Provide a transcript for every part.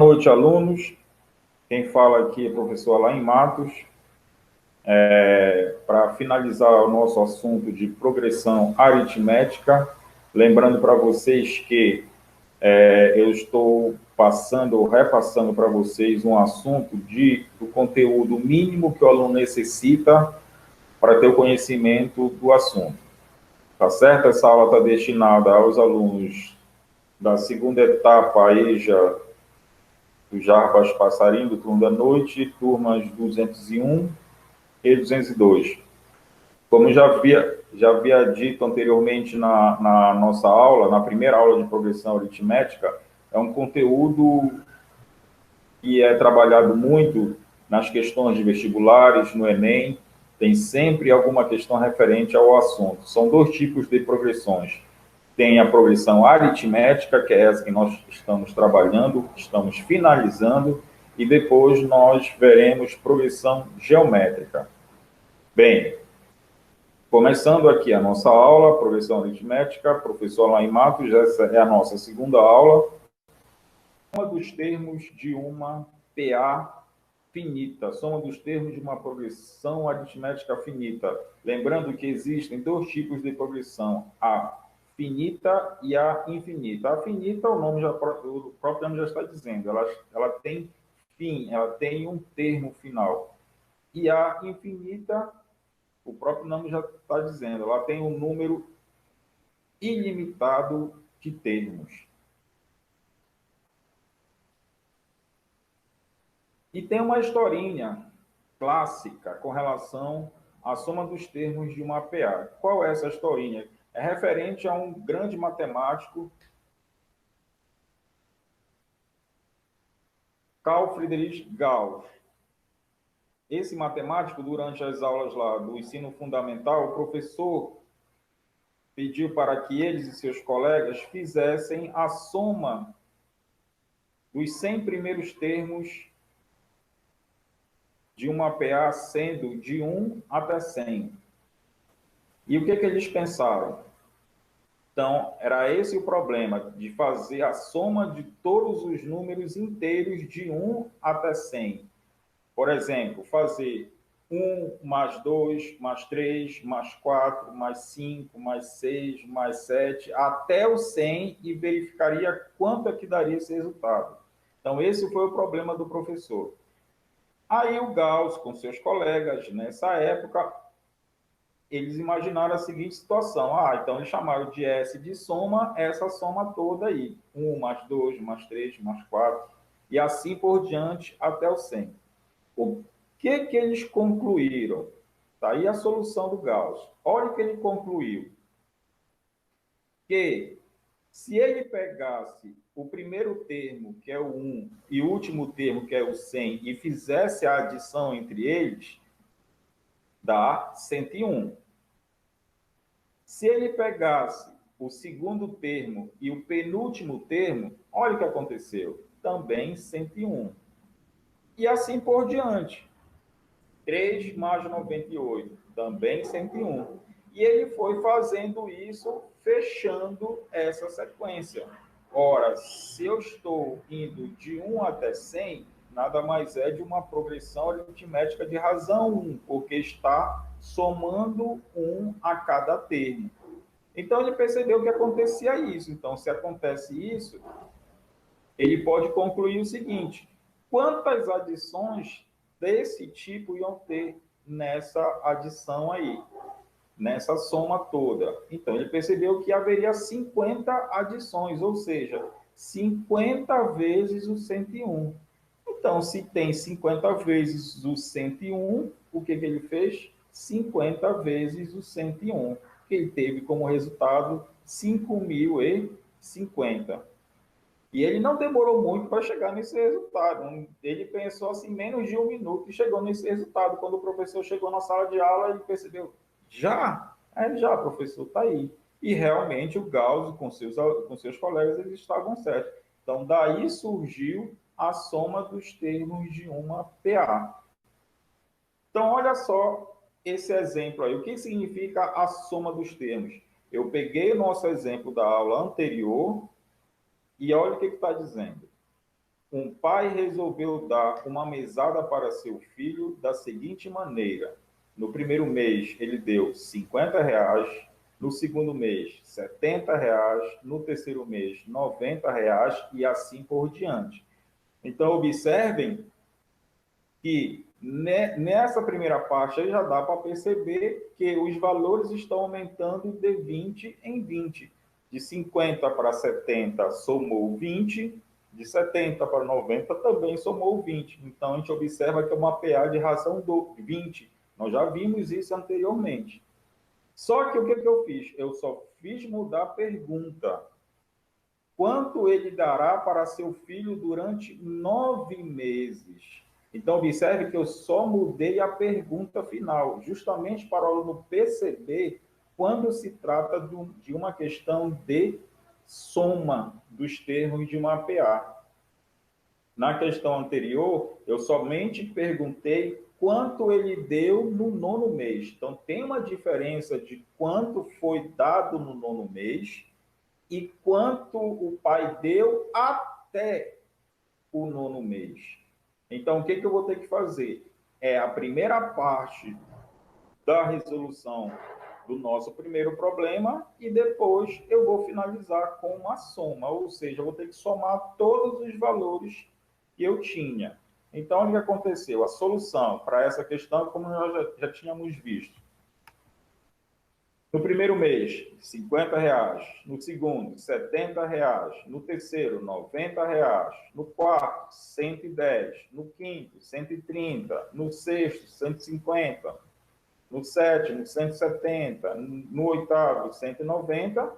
noite, alunos. Quem fala aqui é o professor Alain Matos. Para finalizar o nosso assunto de progressão aritmética, lembrando para vocês que eu estou repassando para vocês um assunto do conteúdo mínimo que o aluno necessita para ter o conhecimento do assunto. Tá certo? Essa aula está destinada aos alunos da segunda etapa EJA do Jarbas Passarinho, do turno da noite, turmas 201 e 202. Como já havia dito anteriormente na nossa aula, na primeira aula de progressão aritmética, é um conteúdo que é trabalhado muito nas questões de vestibulares, no Enem, tem sempre alguma questão referente ao assunto. São dois tipos de progressões. Tem a progressão aritmética, que é essa que nós estamos trabalhando, estamos finalizando, e depois nós veremos progressão geométrica. Bem, começando aqui a nossa aula, progressão aritmética, professor Alain Matos, essa é a nossa segunda aula. Soma dos termos de uma PA finita, soma dos termos de uma progressão aritmética finita. Lembrando que existem dois tipos de progressão, a finita e a infinita. A finita, o próprio nome já está dizendo, ela tem fim, ela tem um termo final. E a infinita, o próprio nome já está dizendo, ela tem um número ilimitado de termos. E tem uma historinha clássica com relação à soma dos termos de uma PA. Qual é essa historinha? É referente a um grande matemático, Carl Friedrich Gauss. Esse matemático, durante as aulas lá do ensino fundamental, o professor pediu para que eles e seus colegas fizessem a soma dos 100 primeiros termos de uma PA, sendo de 1 até 100. E o que eles pensaram? Então, era esse o problema, de fazer a soma de todos os números inteiros de 1 até 100. Por exemplo, fazer 1 mais 2, mais 3, mais 4, mais 5, mais 6, mais 7, até o 100 e verificaria quanto é que daria esse resultado. Então, esse foi o problema do professor. Aí o Gauss, com seus colegas, nessa época, eles imaginaram a seguinte situação. Então eles chamaram de S de soma, essa soma toda aí. 1 mais 2, mais 3, mais 4, e assim por diante até o 100. O que eles concluíram? Está aí a solução do Gauss. Olha o que ele concluiu. Que se ele pegasse o primeiro termo, que é o 1, e o último termo, que é o 100, e fizesse a adição entre eles, dá 101. Se ele pegasse o segundo termo e o penúltimo termo, olha o que aconteceu. Também 101. E assim por diante. 3 mais 98, também 101. E ele foi fazendo isso, fechando essa sequência. Ora, se eu estou indo de 1 até 100, nada mais é de uma progressão aritmética de razão 1, porque está somando 1 a cada termo. Então, ele percebeu que acontecia isso. Então, se acontece isso, ele pode concluir o seguinte: quantas adições desse tipo iam ter nessa adição aí, nessa soma toda? Então, ele percebeu que haveria 50 adições, ou seja, 50 vezes o 101. Então, se tem 50 vezes o 101, o que ele fez? 50 vezes o 101, que ele teve como resultado 5.050. E ele não demorou muito para chegar nesse resultado. Ele pensou assim, menos de 1 minuto, e chegou nesse resultado. Quando o professor chegou na sala de aula, ele percebeu, já? Já, professor, está aí. E realmente o Gauss, com seus colegas, eles estavam certos. Então, daí surgiu a soma dos termos de uma PA. Então, olha só esse exemplo aí. O que significa a soma dos termos? Eu peguei o nosso exemplo da aula anterior e olha o que está dizendo. um pai resolveu dar uma mesada para seu filho da seguinte maneira. No primeiro mês, ele deu R$ 50, no segundo mês, R$ 70, no terceiro mês, R$ 90 e assim por diante. Então, observem que nessa primeira parte aí já dá para perceber que os valores estão aumentando de 20 em 20. De 50 para 70 somou 20, de 70 para 90 também somou 20. Então a gente observa que é uma PA de razão do 20. Nós já vimos isso anteriormente. Só que o que eu fiz? Eu só fiz mudar a pergunta. Quanto ele dará para seu filho durante 9 meses? Então, observe que eu só mudei a pergunta final, justamente para o aluno perceber quando se trata de uma questão de soma dos termos de uma PA. Na questão anterior, eu somente perguntei quanto ele deu no 9º mês. Então, tem uma diferença de quanto foi dado no 9º mês e quanto o pai deu até o 9º mês. Então, o que eu vou ter que fazer? É a primeira parte da resolução do nosso primeiro problema e depois eu vou finalizar com uma soma, ou seja, eu vou ter que somar todos os valores que eu tinha. Então, o que aconteceu? A solução para essa questão, como nós já tínhamos visto, no primeiro mês, R$ 50. No segundo, R$ 70. No terceiro, R$ 90. No quarto, 110. No quinto, 130. No sexto, 150. No sétimo, 170. No oitavo, 190.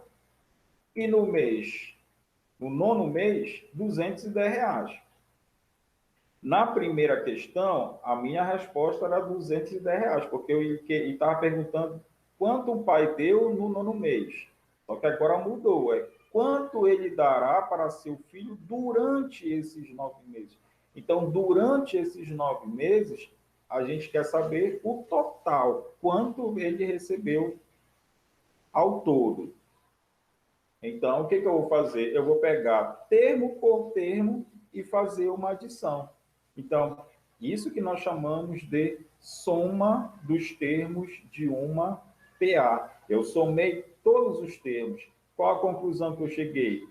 E no 9º mês, R$ 210. Na primeira questão, a minha resposta era R$ 210, porque eu estava perguntando quanto o pai deu no 9º mês. Só que agora mudou, quanto ele dará para seu filho durante esses 9 meses. Então, durante esses 9 meses, a gente quer saber o total, quanto ele recebeu ao todo. Então, o que eu vou fazer? Eu vou pegar termo por termo e fazer uma adição. Então, isso que nós chamamos de soma dos termos de uma PA. Eu somei todos os termos. Qual a conclusão que eu cheguei?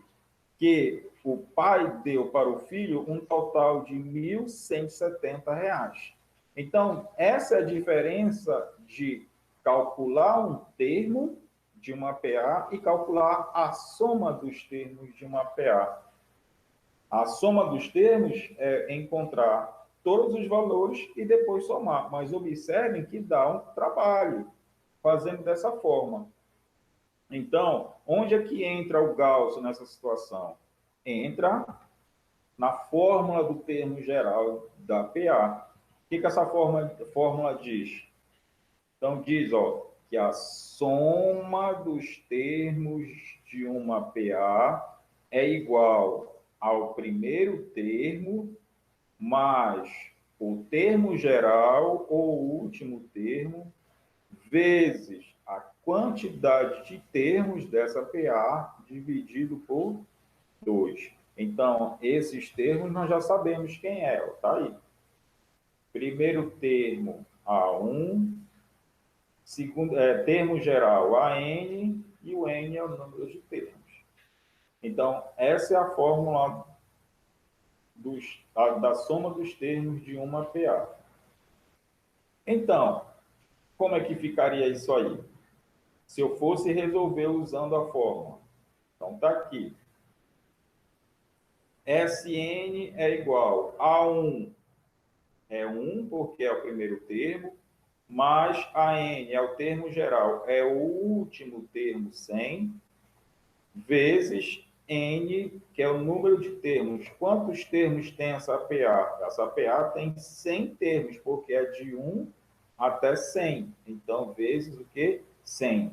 Que o pai deu para o filho um total de R$ 1.170. Então, essa é a diferença de calcular um termo de uma PA e calcular a soma dos termos de uma PA. A soma dos termos é encontrar todos os valores e depois somar. Mas observem que dá um trabalho fazendo dessa forma. Então, onde é que entra o Gauss nessa situação? Entra na fórmula do termo geral da PA. O que essa fórmula diz? Então, diz que a soma dos termos de uma PA é igual ao primeiro termo mais o termo geral ou o último termo vezes a quantidade de termos dessa PA dividido por 2. Então, esses termos nós já sabemos quem é, tá aí. Primeiro termo, A1, segundo, termo geral, AN, e o N é o número de termos. Então, essa é a fórmula da soma dos termos de uma PA. Então, como é que ficaria isso aí? Se eu fosse resolver usando a fórmula. Então, está aqui. Sn é igual a 1, é 1, porque é o primeiro termo, mais AN é o termo geral, é o último termo 100, vezes N, que é o número de termos. Quantos termos tem essa PA? Essa PA tem 100 termos, porque é de 1 até 100. Então, vezes o quê? 100.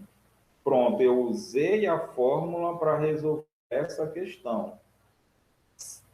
Pronto, eu usei a fórmula para resolver essa questão.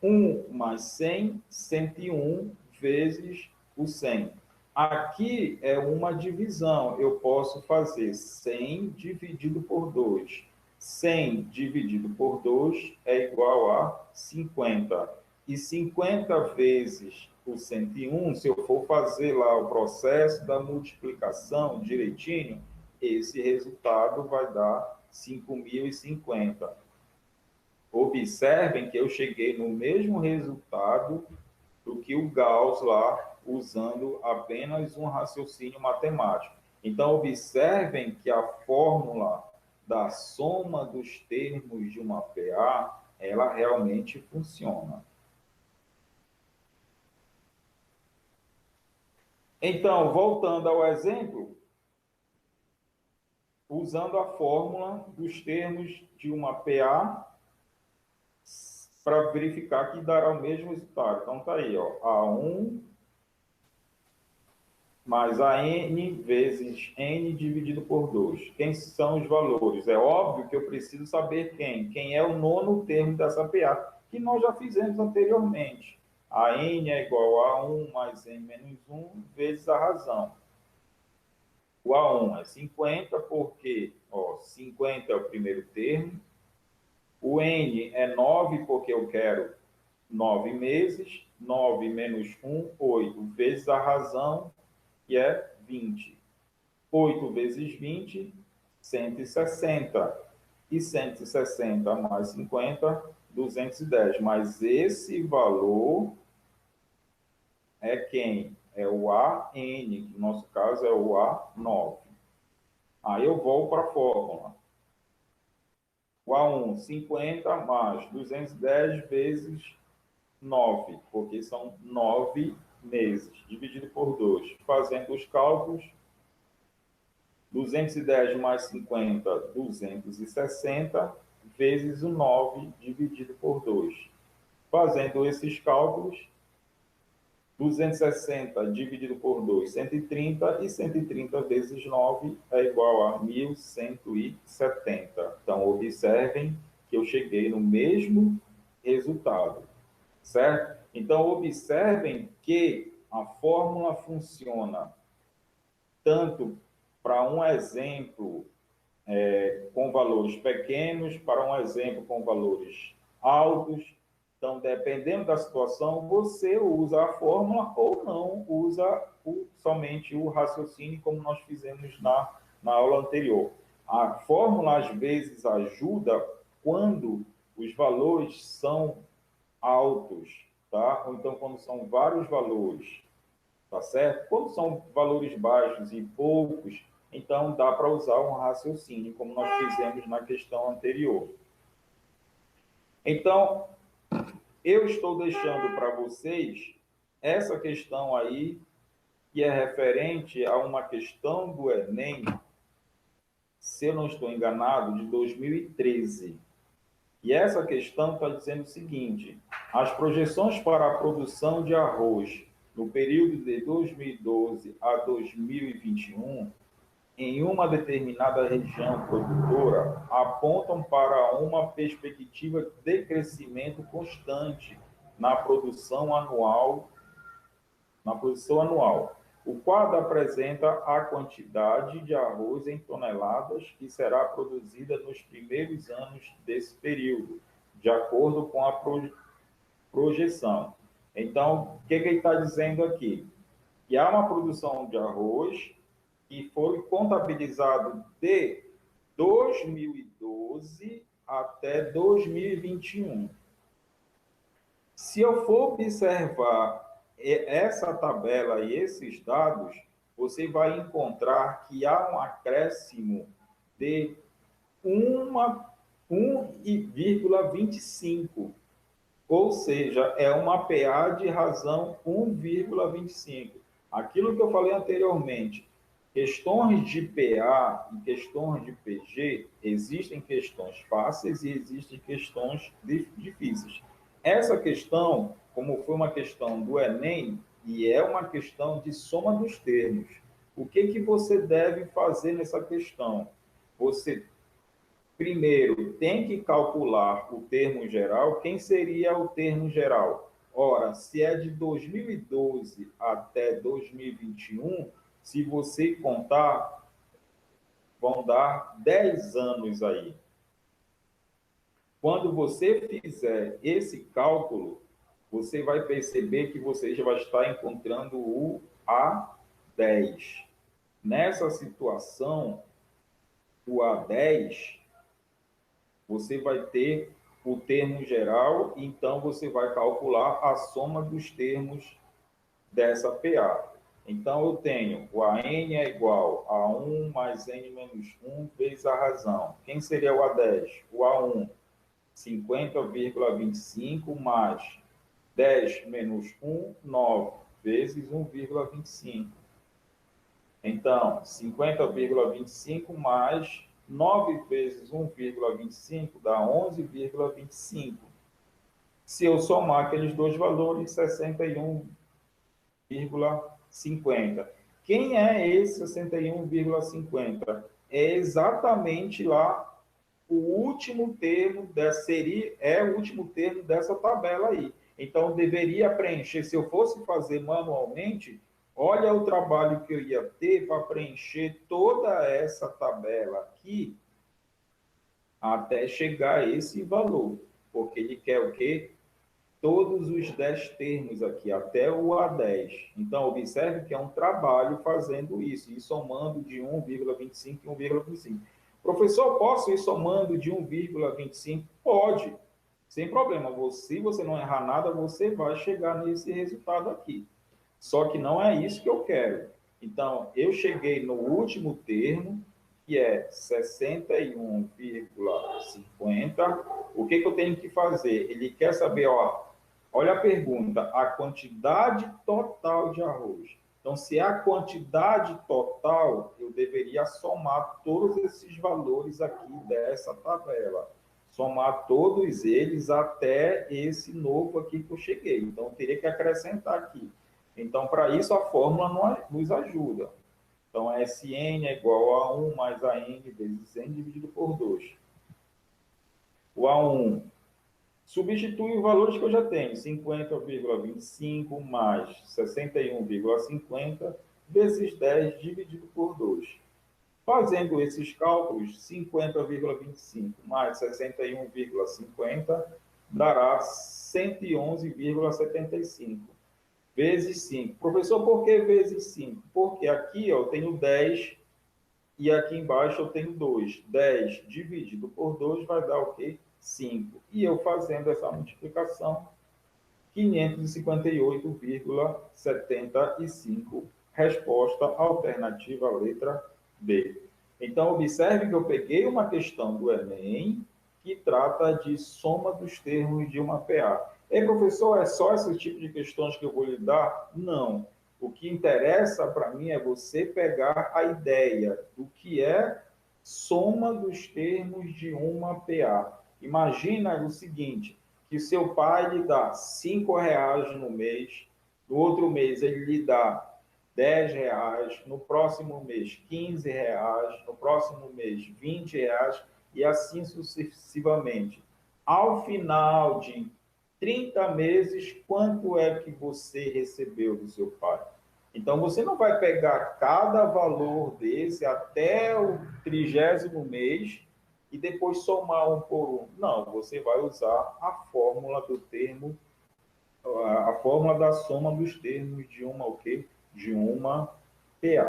1 mais 100, 101 vezes o 100. Aqui é uma divisão. Eu posso fazer 100 dividido por 2. 100 dividido por 2 é igual a 50. E 50 vezes o 101, se eu for fazer lá o processo da multiplicação direitinho, esse resultado vai dar 5.050. Observem que eu cheguei no mesmo resultado do que o Gauss lá, usando apenas um raciocínio matemático. Então, observem que a fórmula da soma dos termos de uma PA, ela realmente funciona. Então, voltando ao exemplo, usando a fórmula dos termos de uma PA para verificar que dará o mesmo resultado. Então, está aí, ó, A1 mais a n vezes n dividido por 2. Quem são os valores? É óbvio que eu preciso saber quem. Quem é o nono termo dessa PA, que nós já fizemos anteriormente. A n é igual a 1 mais n menos 1 vezes a razão. O A1 é 50, porque 50 é o primeiro termo. O N é 9, porque eu quero 9 meses. 9 menos 1, 8, vezes a razão, que é 20. 8 vezes 20, 160. E 160 mais 50, 210. Mas esse valor é quem? É o AN, que no nosso caso é o A9. Aí eu vou para a fórmula. O A1, 50 mais 210 vezes 9, porque são 9 meses, dividido por 2. Fazendo os cálculos, 210 mais 50, 260, vezes o 9, dividido por 2. Fazendo esses cálculos, 260 dividido por 2, 130, e 130 vezes 9 é igual a 1.170. Então, observem que eu cheguei no mesmo resultado, certo? Então, observem que a fórmula funciona tanto para um exemplo com valores pequenos, para um exemplo com valores altos. Então, dependendo da situação, você usa a fórmula ou não usa somente o raciocínio, como nós fizemos na aula anterior. A fórmula, às vezes, ajuda quando os valores são altos, tá? Ou então, quando são vários valores, tá certo? Quando são valores baixos e poucos, então dá para usar um raciocínio, como nós fizemos na questão anterior. Então, eu estou deixando para vocês essa questão aí, que é referente a uma questão do Enem, se eu não estou enganado, de 2013. E essa questão está dizendo o seguinte: as projeções para a produção de arroz no período de 2012 a 2021 em uma determinada região produtora apontam para uma perspectiva de crescimento constante na produção anual, O quadro apresenta a quantidade de arroz em toneladas que será produzida nos primeiros anos desse período, de acordo com a projeção. Então, o que ele está dizendo aqui? Que há uma produção de arroz que foi contabilizado de 2012 até 2021. Se eu for observar essa tabela e esses dados, você vai encontrar que há um acréscimo de 1,25, ou seja, é uma PA de razão 1,25. Aquilo que eu falei anteriormente, questões de PA e questões de PG, existem questões fáceis e existem questões difíceis. Essa questão, como foi uma questão do Enem, e é uma questão de soma dos termos, o que você deve fazer nessa questão? Você primeiro, tem que calcular o termo geral. Quem seria o termo geral? Ora, se é de 2012 até 2021, se você contar, vão dar 10 anos aí. Quando você fizer esse cálculo, você vai perceber que você já vai estar encontrando o A10. Nessa situação, o A10, você vai ter o termo geral, então você vai calcular a soma dos termos dessa PA. Então, eu tenho o AN é igual a 1 mais N menos 1 vezes a razão. Quem seria o A10? O A1, 50,25 mais 10 menos 1, 9, vezes 1,25. Então, 50,25 mais 9 vezes 1,25 dá 11,25. Se eu somar aqueles dois valores, 61,50. Quem é esse 61,50? É exatamente lá o último termo é o último termo dessa tabela aí. Então, deveria preencher, se eu fosse fazer manualmente, olha o trabalho que eu ia ter para preencher toda essa tabela aqui até chegar a esse valor. Porque ele quer o quê? Todos os 10 termos aqui, até o A10. Então, observe que é um trabalho fazendo isso, e somando de 1,25 em 1,25. Professor, posso ir somando de 1,25? Pode, sem problema. Se você não errar nada, você vai chegar nesse resultado aqui. Só que não é isso que eu quero. Então, eu cheguei no último termo, que é 61,50. O que eu tenho que fazer? Ele quer saber, ó, olha a pergunta, a quantidade total de arroz. Então, se é a quantidade total, eu deveria somar todos esses valores aqui dessa tabela. Somar todos eles até esse novo aqui que eu cheguei. Então, eu teria que acrescentar aqui. Então, para isso, a fórmula nos ajuda. Então, SN é igual a 1 mais AN vezes N dividido por 2. O A1 substitui os valores que eu já tenho, 50,25 mais 61,50 vezes 10 dividido por 2. Fazendo esses cálculos, 50,25 mais 61,50 dará 111,75 vezes 5. Professor, por que vezes 5? Porque aqui ó, eu tenho 10 e aqui embaixo eu tenho 2. 10 dividido por 2 vai dar o quê? 5. E eu fazendo essa multiplicação, 558,75. Resposta alternativa, letra B. Então, observe que eu peguei uma questão do Enem que trata de soma dos termos de uma PA. E, professor, é só esse tipo de questões que eu vou lhe dar? Não. O que interessa para mim é você pegar a ideia do que é soma dos termos de uma PA. Imagina o seguinte, que seu pai lhe dá R$ 5 no mês, no outro mês ele lhe dá R$ 10, no próximo mês R$ 15, no próximo mês R$ 20 e assim sucessivamente. Ao final de 30 meses, quanto é que você recebeu do seu pai? Então, você não vai pegar cada valor desse até o 30º mês e depois somar um por um. Não, você vai usar a fórmula do termo, a fórmula da soma dos termos de uma o quê? De uma PA.